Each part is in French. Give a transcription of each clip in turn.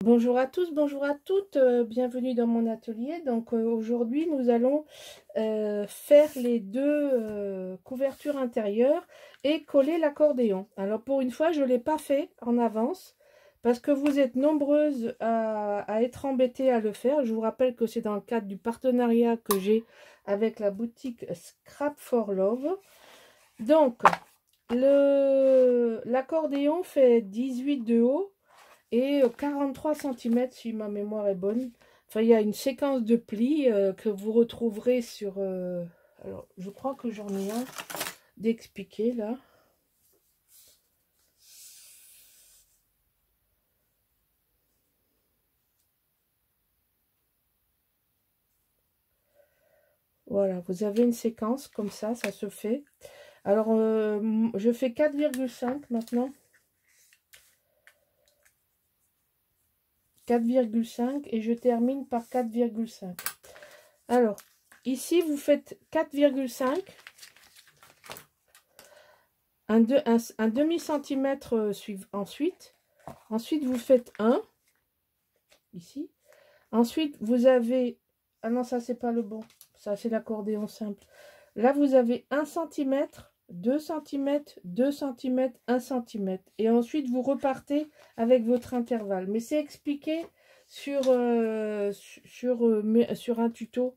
Bonjour à tous, bonjour à toutes, bienvenue dans mon atelier. Donc aujourd'hui nous allons faire les deux couvertures intérieures et coller l'accordéon. Alors pour une fois je ne l'ai pas fait en avance parce que vous êtes nombreuses à être embêtées à le faire. Je vous rappelle que c'est dans le cadre du partenariat que j'ai avec la boutique Scrap for Love. Donc l'accordéon fait 18 de haut et 43 cm si ma mémoire est bonne. Enfin, il y a une séquence de plis que vous retrouverez sur... alors, je crois que j'en ai un d'expliquer là. Voilà, vous avez une séquence comme ça se fait. Alors, je fais 4,5 maintenant. 4,5 et je termine par 4,5. Alors, ici, vous faites 4,5. Un demi-centimètre ensuite. Ensuite, vous faites 1. Ici. Ensuite, vous avez... Ah non, ça, c'est pas le bon. Ça, c'est l'accordéon simple. Là, vous avez 1 cm, 2 cm, 2 cm, 1 cm. Et ensuite, vous repartez avec votre intervalle. Mais c'est expliqué sur un tuto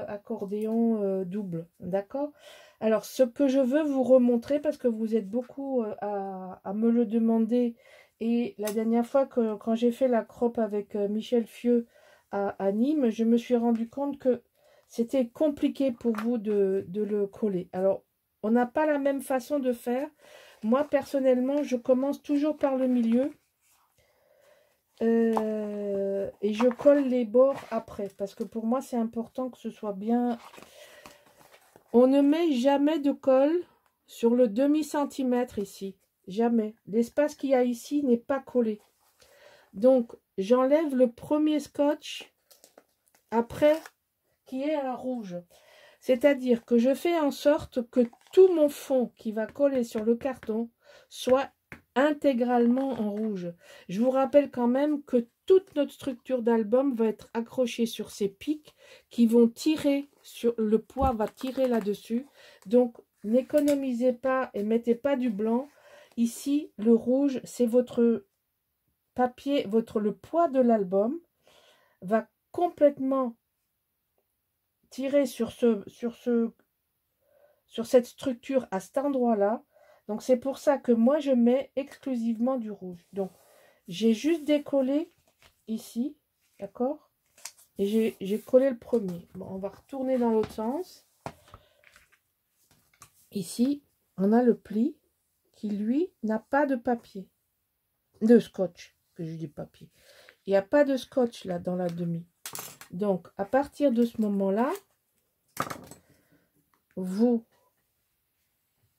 accordéon double. D'accord? Alors, ce que je veux vous remontrer, parce que vous êtes beaucoup à me le demander, et la dernière fois que quand j'ai fait la crop avec Michel Fieux à Nîmes, je me suis rendu compte que c'était compliqué pour vous de le coller. Alors, on n'a pas la même façon de faire. Moi, personnellement, je commence toujours par le milieu. Et je colle les bords après. Parce que pour moi, c'est important que ce soit bien... On ne met jamais de colle sur le demi-centimètre ici. Jamais. L'espace qu'il y a ici n'est pas collé. Donc, j'enlève le premier scotch après qui est un rouge. C'est-à-dire que je fais en sorte que tout mon fond qui va coller sur le carton soit intégralement en rouge. Je vous rappelle quand même que toute notre structure d'album va être accrochée sur ces pics qui vont tirer, sur le poids va tirer là-dessus. Donc, n'économisez pas et mettez pas du blanc. Ici, le rouge, c'est votre papier, le poids de l'album va complètement tirer sur cette structure à cet endroit-là. Donc, c'est pour ça que moi, je mets exclusivement du rouge. Donc, j'ai juste décollé ici, d'accord? Et j'ai collé le premier. Bon, on va retourner dans l'autre sens. Ici, on a le pli qui, lui, n'a pas de papier. De scotch, que je dis papier. Il n'y a pas de scotch là dans la demi. Donc, à partir de ce moment-là, vous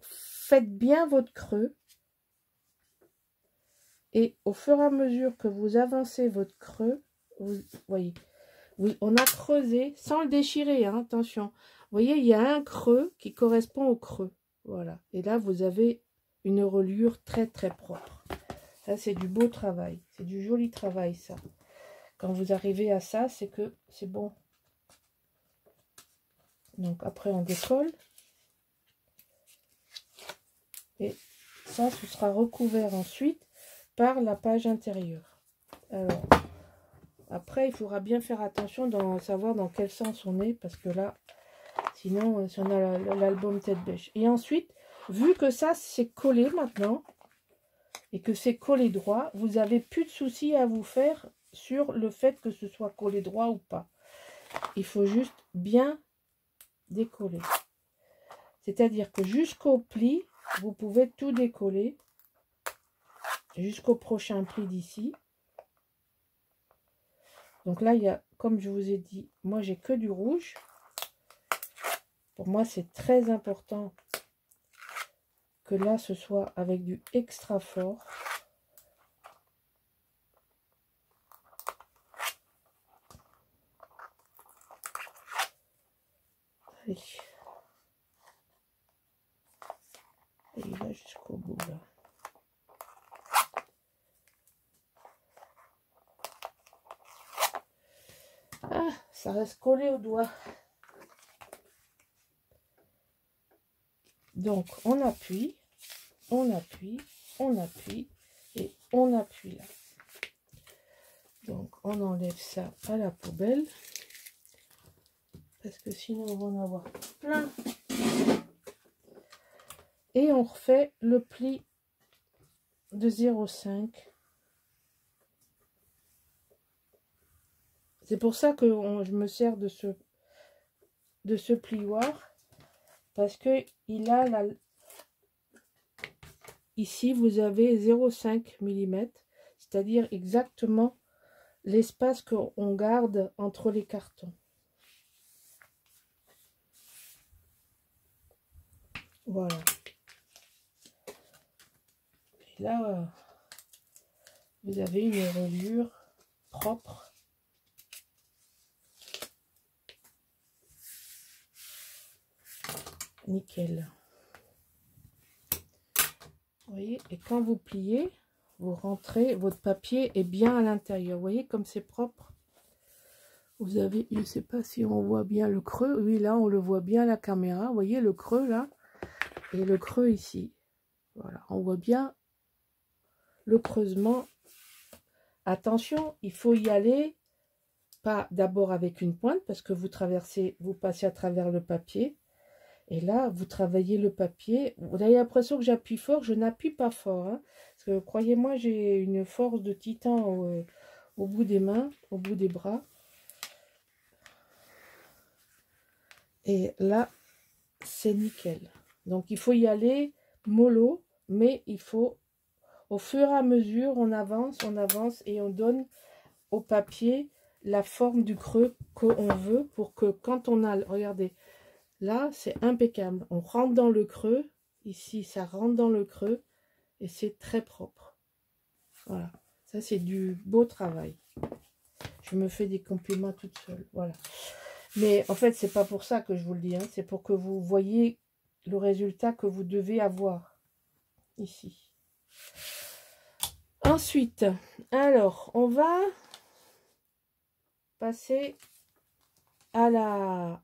faites bien votre creux. Et au fur et à mesure que vous avancez votre creux, vous voyez, oui, on a creusé sans le déchirer, hein, attention. Vous voyez, il y a un creux qui correspond au creux. Voilà. Et là, vous avez une reliure très, très propre. Ça, c'est du beau travail. C'est du joli travail, ça. Quand vous arrivez à ça, c'est que c'est bon. Donc, après, on décolle. Et ça, ce sera recouvert ensuite par la page intérieure. Alors, après, il faudra bien faire attention dans savoir dans quel sens on est, parce que là, sinon, si on a l'album tête bêche. Et ensuite, vu que ça, c'est collé maintenant, et que c'est collé droit, vous n'avez plus de soucis à vous faire sur le fait que ce soit collé droit ou pas. Il faut juste bien décoller. C'est-à-dire que jusqu'au pli, vous pouvez tout décoller, jusqu'au prochain pli d'ici. Donc là, il y a, comme je vous ai dit, moi j'ai que du rouge. Pour moi, c'est très important que là, ce soit avec du extra fort. Allez. Et il va jusqu'au bout là. ça reste collé au doigt. Donc, on appuie, on appuie, on appuie et on appuie là. Donc, on enlève ça à la poubelle. Parce que sinon, on va en avoir plein. Et on refait le pli de 0,5. C'est pour ça que je me sers de ce plioir. Parce que il a la... Ici, vous avez 0,5 mm. C'est-à-dire exactement l'espace qu'on garde entre les cartons. Voilà. Et là, vous avez une reliure propre. Nickel. Vous voyez, et quand vous pliez, vous rentrez, votre papier est bien à l'intérieur. Vous voyez comme c'est propre. Vous avez, je ne sais pas si on voit bien le creux. Oui, là, on le voit bien à la caméra. Vous voyez le creux là et le creux ici. Voilà, on voit bien le creusement. Attention, il faut y aller, pas d'abord avec une pointe, parce que vous traversez, vous passez à travers le papier. Et là, vous travaillez le papier. Vous avez l'impression que j'appuie fort. Je n'appuie pas fort. Hein, parce que, croyez-moi, j'ai une force de titan au bout des mains, au bout des bras. Et là, c'est nickel. Donc, il faut y aller mollo. Mais il faut, au fur et à mesure, on avance et on donne au papier la forme du creux qu'on veut. Pour que quand on a, regardez, là, c'est impeccable. On rentre dans le creux. Ici, ça rentre dans le creux. Et c'est très propre. Voilà. Ça, c'est du beau travail. Je me fais des compliments toute seule. Voilà. Mais en fait, c'est pas pour ça que je vous le dis. Hein. C'est pour que vous voyez le résultat que vous devez avoir. Ici. Ensuite, alors, on va passer à la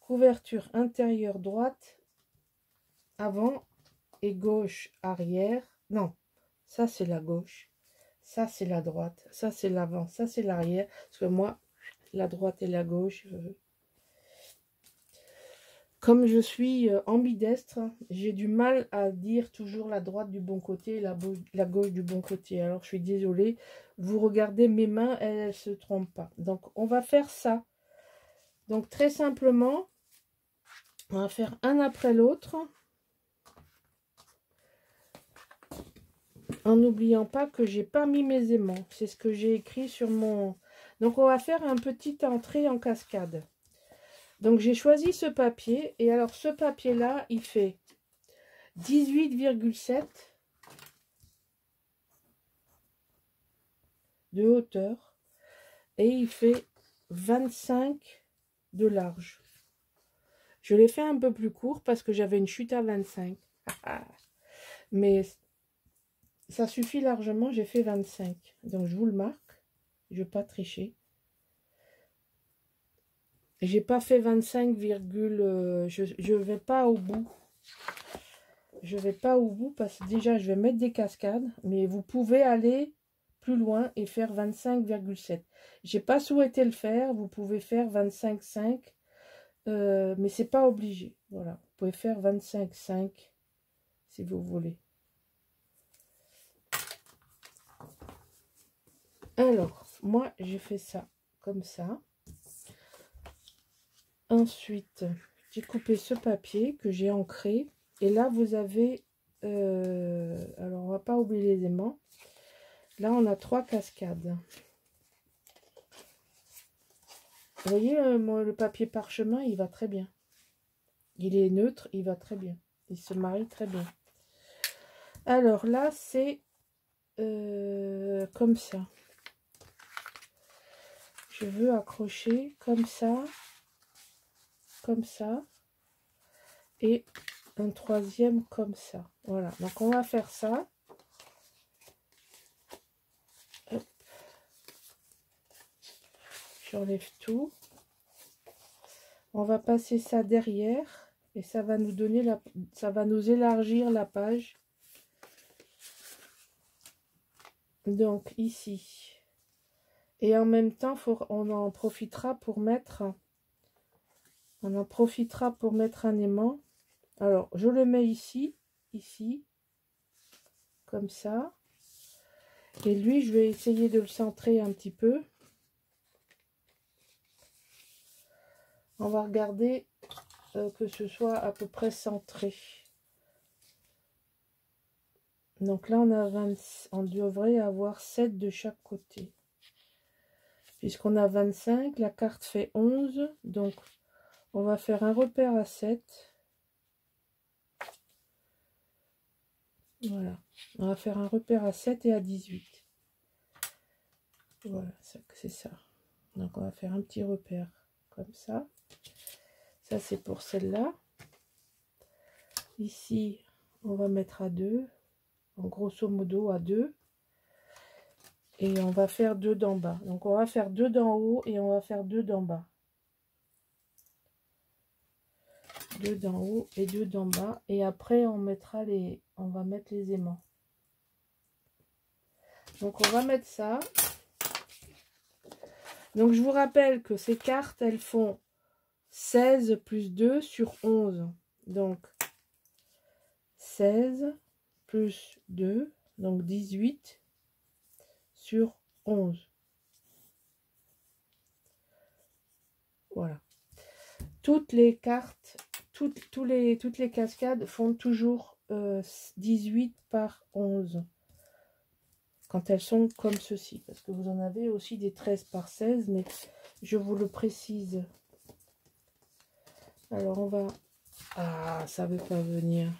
couverture intérieure droite, avant et gauche arrière. Non, ça c'est la gauche, ça c'est la droite, ça c'est l'avant, ça c'est l'arrière. Parce que moi, la droite et la gauche, comme je suis ambidestre, j'ai du mal à dire toujours la droite du bon côté et la gauche du bon côté. Alors je suis désolée, vous regardez mes mains, elles ne se trompent pas. Donc on va faire ça. Donc très simplement, on va faire un après l'autre. En n'oubliant pas que j'ai pas mis mes aimants. C'est ce que j'ai écrit sur mon... Donc on va faire un petit entrée en cascade. Donc j'ai choisi ce papier. Et alors ce papier là, il fait 18,7 de hauteur. Et il fait 25 de large. Je l'ai fait un peu plus court parce que j'avais une chute à 25. Mais ça suffit largement, j'ai fait 25. Donc je vous le marque. Je ne vais pas tricher. J'ai pas fait 25, je vais pas au bout. Je vais pas au bout parce que déjà je vais mettre des cascades. Mais vous pouvez aller plus loin et faire 25,7. J'ai pas souhaité le faire. Vous pouvez faire 25,5. Mais c'est pas obligé. Voilà. Vous pouvez faire 25,5 si vous voulez. Alors, moi j'ai fait ça comme ça. Ensuite, j'ai coupé ce papier que j'ai ancré. Et là, vous avez... alors, on va pas oublier les aimants. Là, on a 3 cascades. Vous voyez, le papier parchemin, il va très bien. Il est neutre, il va très bien. Il se marie très bien. Alors là, c'est comme ça. Je veux accrocher comme ça. Comme ça. Et un troisième comme ça. Voilà. Donc, on va faire ça. J'enlève tout. On va passer ça derrière et ça va nous donner ça va nous élargir la page. Donc ici. Et en même temps, on en profitera pour mettre un aimant. Alors, je le mets ici, comme ça. Et lui, je vais essayer de le centrer un petit peu. On va regarder que ce soit à peu près centré. Donc là, on devrait avoir 7 de chaque côté. Puisqu'on a 25, la carte fait 11. Donc, on va faire un repère à 7. Voilà. On va faire un repère à 7 et à 18. Voilà, c'est ça. Donc, on va faire un petit repère comme ça. Ça, c'est pour celle-là. Ici, on va mettre à 2. En grosso modo, à 2. Et on va faire 2 d'en bas. Donc, on va faire 2 d'en haut et on va faire 2 d'en bas. 2 d'en haut et 2 d'en bas. Et après, on va mettre les aimants. Donc, on va mettre ça. Donc, je vous rappelle que ces cartes, elles font 16 plus 2 sur 11. Donc, 16 plus 2, donc 18 sur 11. Voilà. Toutes les cartes, toutes les cascades font toujours 18 par 11. Quand elles sont comme ceci. Parce que vous en avez aussi des 13 par 16, mais je vous le précise. Alors, on va... Ah, ça ne veut pas venir.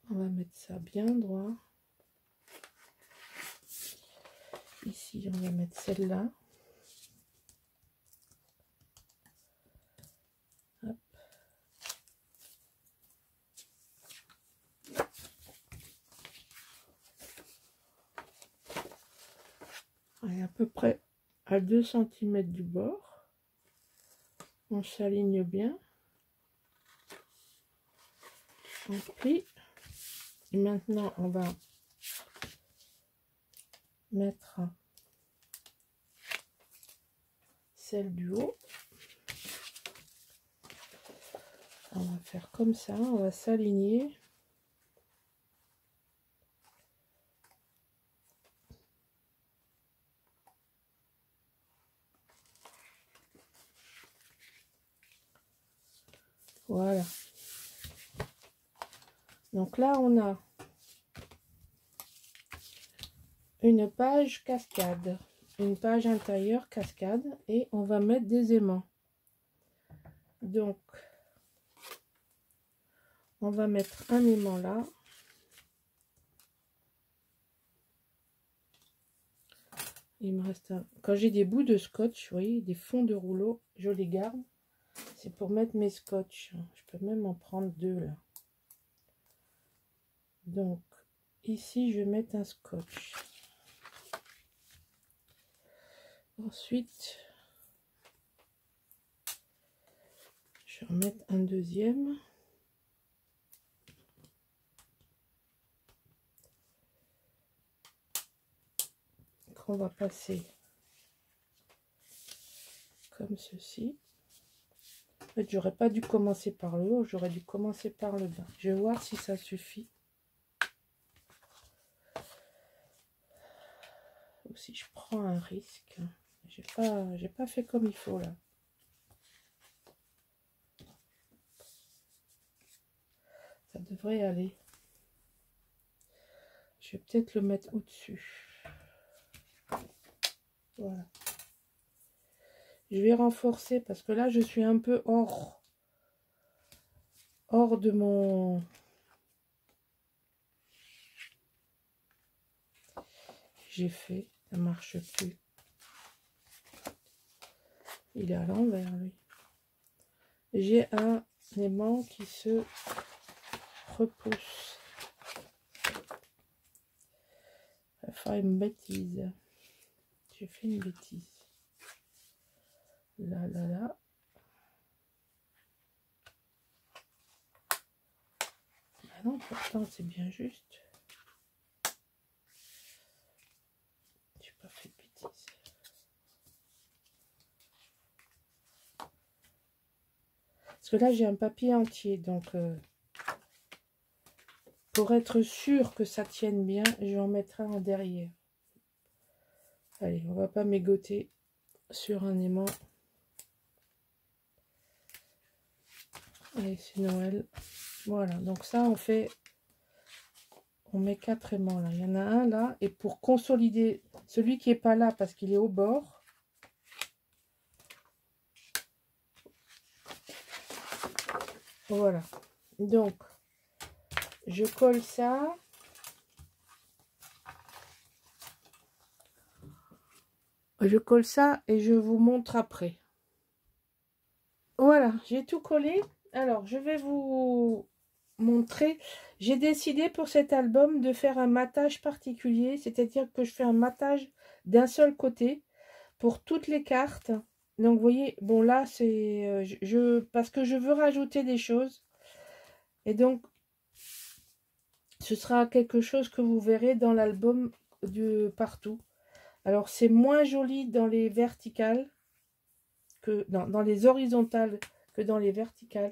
On va mettre ça bien droit. Ici, on va mettre celle-là. À peu près à 2 cm du bord. On s'aligne bien. On plie. Et maintenant, on va mettre celle du haut. On va faire comme ça, on va s'aligner. Voilà. Donc là, on a une page cascade, une page intérieure cascade, et on va mettre des aimants. Donc, on va mettre un aimant là. Il me reste un... Quand j'ai des bouts de scotch, vous voyez, des fonds de rouleau, je les garde. C'est pour mettre mes scotch. Je peux même en prendre 2 là. Donc, ici, je vais mettre un scotch. Ensuite, je vais en mettre un deuxième. Qu'on va passer comme ceci. En fait, j'aurais pas dû commencer par le haut, j'aurais dû commencer par le bas. Je vais voir si ça suffit. Ou si je prends un risque. J'ai pas fait comme il faut là. Ça devrait aller. Je vais peut-être le mettre au-dessus. Voilà. Je vais renforcer parce que là, je suis un peu hors de mon... J'ai fait, ça marche plus. Il est à l'envers, lui. J'ai un aimant qui se repousse. Ça va faire une bêtise. j'ai fait une bêtise. Là, là, là. Ah non, pourtant, c'est bien juste. J'ai pas fait de bêtises. Parce que là, j'ai un papier entier, donc pour être sûr que ça tienne bien, je en mettrai un derrière. Allez, on va pas mégoter sur un aimant. Allez, c'est Noël. Voilà, donc ça, on met 4 aimants là. Il y en a un là, et pour consolider celui qui est pas là parce qu'il est au bord, voilà. Donc, je colle ça. Je colle ça et je vous montre après. Voilà, j'ai tout collé. Alors, je vais vous montrer. J'ai décidé pour cet album de faire un matage particulier, c'est-à-dire que je fais un matage d'un seul côté pour toutes les cartes. Donc, vous voyez, bon là, c'est parce que je veux rajouter des choses. Et donc, ce sera quelque chose que vous verrez dans l'album de partout. Alors, c'est moins joli dans les verticales que dans les horizontales que dans les verticales.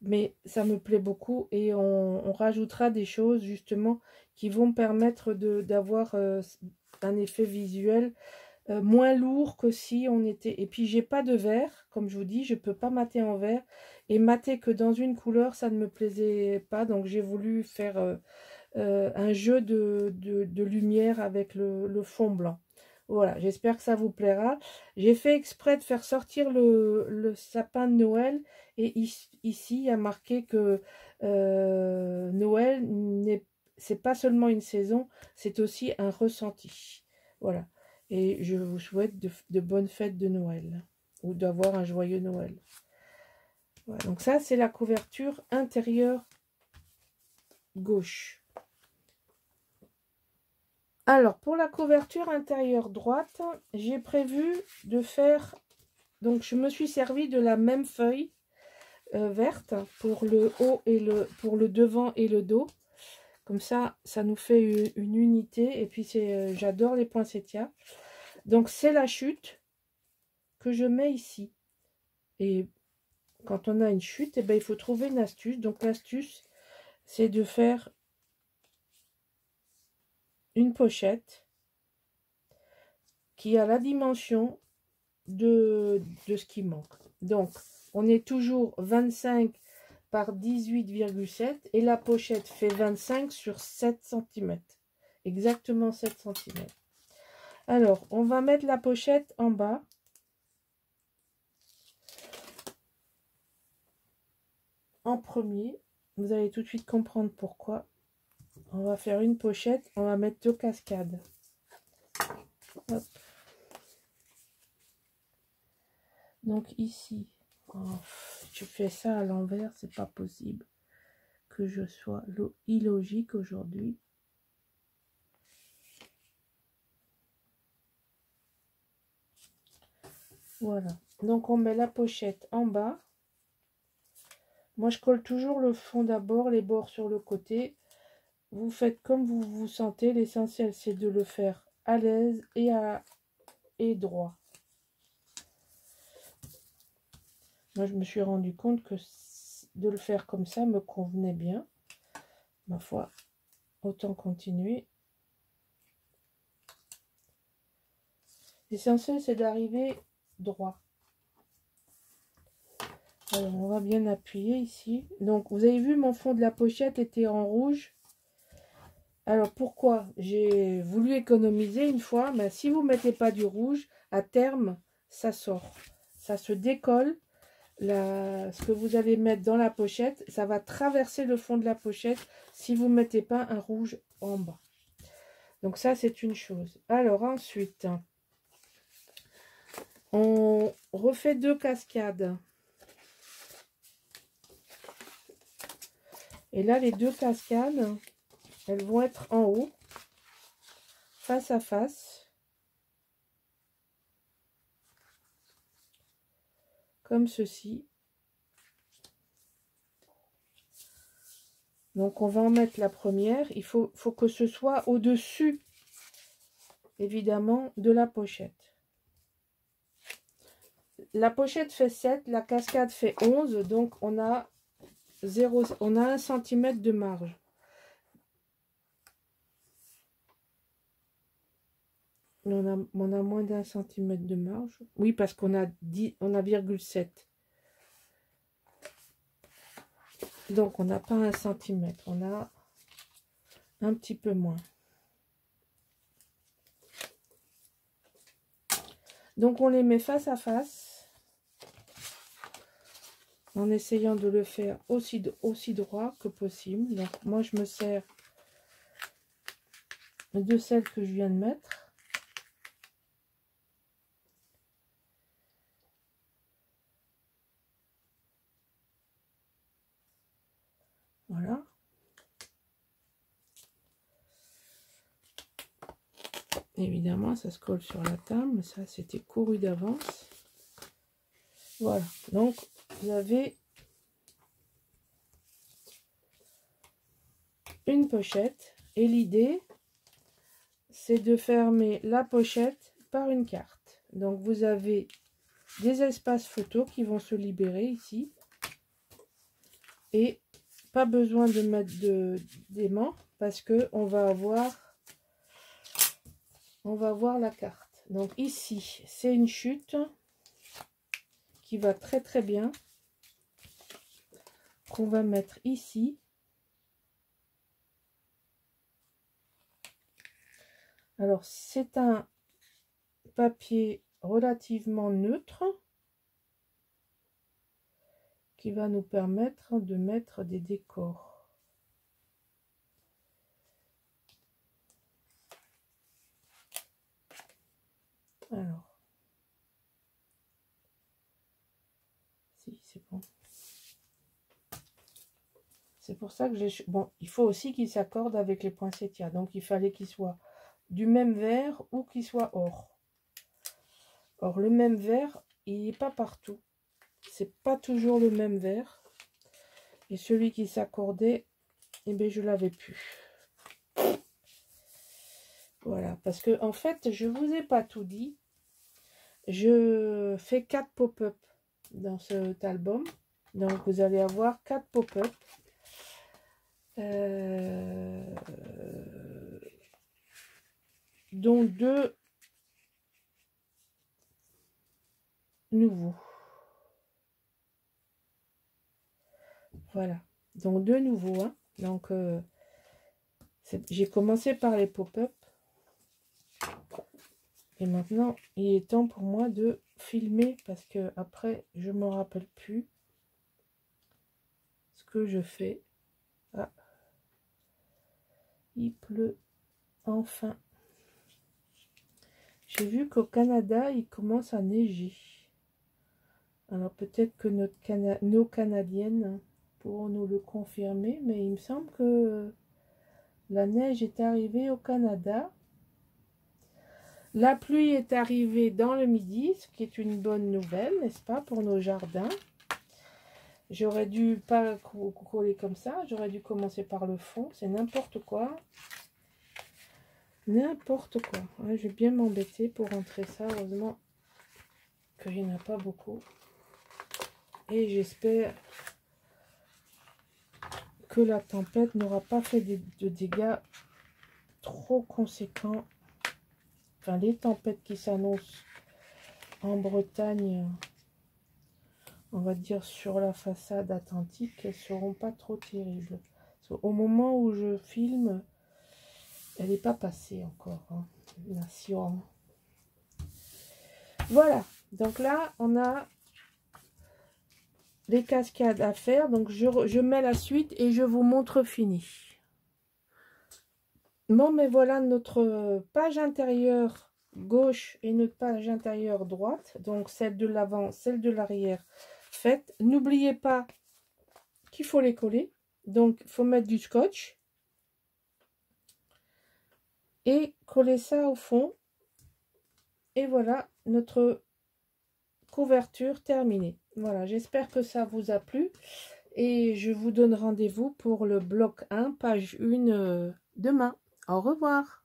Mais ça me plaît beaucoup et on rajoutera des choses justement qui vont permettre d'avoir un effet visuel moins lourd que si on était... Et puis j'ai pas de vert, comme je vous dis, je peux pas mater en vert. Et mater que dans une couleur, ça ne me plaisait pas. Donc j'ai voulu faire un jeu de lumière avec le fond blanc. Voilà, j'espère que ça vous plaira. J'ai fait exprès de faire sortir le sapin de Noël. Et ici, il y a marqué que Noël, c'est pas seulement une saison, c'est aussi un ressenti. Voilà. Et je vous souhaite de bonnes fêtes de Noël. Ou d'avoir un joyeux Noël. Voilà, donc ça, c'est la couverture intérieure gauche. Alors, pour la couverture intérieure droite, j'ai prévu de faire... Donc, je me suis servi de la même feuille verte pour le haut et pour le devant et le dos. Comme ça, ça nous fait une unité. Et puis, j'adore les poinsettias. Donc, c'est la chute que je mets ici. Et quand on a une chute, eh ben, il faut trouver une astuce. Donc, l'astuce, c'est de faire une pochette qui a la dimension de ce qui manque. Donc, on est toujours 25 par 18,7 et la pochette fait 25 sur 7 cm. Exactement 7 cm. Alors, on va mettre la pochette en bas. En premier, vous allez tout de suite comprendre pourquoi. On va faire une pochette, on va mettre 2 cascades. Hop. Donc ici, oh, je fais ça à l'envers, c'est pas possible que je sois illogique aujourd'hui. Voilà, donc on met la pochette en bas. Moi je colle toujours le fond d'abord, les bords sur le côté. Vous faites comme vous vous sentez, l'essentiel c'est de le faire à l'aise et droit. Moi je me suis rendu compte que de le faire comme ça me convenait bien. Ma foi, autant continuer. L'essentiel c'est d'arriver droit. Alors on va bien appuyer ici. Donc vous avez vu, mon fond de la pochette était en rouge. Alors pourquoi? J'ai voulu économiser une fois, mais si vous ne mettez pas du rouge, à terme ça sort, ça se décolle. Ce que vous allez mettre dans la pochette, ça va traverser le fond de la pochette si vous ne mettez pas un rouge en bas. Donc ça c'est une chose. Alors ensuite, on refait 2 cascades. Et là les 2 cascades, elles vont être en haut, face à face. comme ceci. Donc on va en mettre la première. Il faut que ce soit au-dessus, évidemment, de la pochette. La pochette fait 7, la cascade fait 11, donc on a 1 cm de marge. On a moins d'1 cm de marge. Oui, parce qu'on a 0,7. Donc on n'a pas 1 cm, on a un petit peu moins. Donc on les met face à face, en essayant de le faire aussi droit que possible. Donc moi je me sers de celle que je viens de mettre. Voilà. Évidemment, ça se colle sur la table, mais ça c'était couru d'avance. Voilà, donc vous avez une pochette et l'idée c'est de fermer la pochette par une carte. Donc vous avez des espaces photos qui vont se libérer ici et pas besoin de mettre d'aimant parce que on va avoir la carte. Donc ici c'est une chute qui va très très bien, qu'on va mettre ici. Alors c'est un papier relativement neutre qui va nous permettre de mettre des décors. Alors, si c'est bon. C'est pour ça que j'ai... Bon, il faut aussi qu'il s'accorde avec les poinsettias. Donc il fallait qu'il soit du même vert ou qu'il soit or. Or le même vert, il n'est pas partout. C'est pas toujours le même vert. Et celui qui s'accordait, eh bien je l'avais plus. Voilà, parce que en fait, je vous ai pas tout dit. Je fais 4 pop-up dans cet album. Donc vous allez avoir 4 pop-up. Dont 2 nouveaux. Voilà, donc 2 nouveaux. Hein. Donc j'ai commencé par les pop-up. Et maintenant, il est temps pour moi de filmer parce que après, je me rappelle plus ce que je fais. Ah, il pleut enfin. J'ai vu qu'au Canada, il commence à neiger. Alors peut-être que nos Canadiennes pourront nous le confirmer, mais il me semble que la neige est arrivée au Canada. La pluie est arrivée dans le midi, ce qui est une bonne nouvelle, n'est-ce pas, pour nos jardins. J'aurais dû pas coller comme ça, j'aurais dû commencer par le fond, c'est n'importe quoi. N'importe quoi. Ouais, je vais bien m'embêter pour rentrer ça, heureusement qu'il n'y en a pas beaucoup. Et j'espère que la tempête n'aura pas fait de dégâts trop conséquents. Enfin, les tempêtes qui s'annoncent en Bretagne, on va dire sur la façade atlantique, elles ne seront pas trop terribles. Au moment où je filme, elle n'est pas passée encore, hein, la Sion. Voilà, donc là, on a les cascades à faire. Donc, je mets la suite et je vous montre fini. Bon, mais voilà notre page intérieure gauche et notre page intérieure droite. Donc, celle de l'avant, celle de l'arrière faite. N'oubliez pas qu'il faut les coller. Donc, il faut mettre du scotch. Et coller ça au fond. Et voilà notre couverture terminée. Voilà, j'espère que ça vous a plu. Et je vous donne rendez-vous pour le bloc 1, page 1 demain. Au revoir.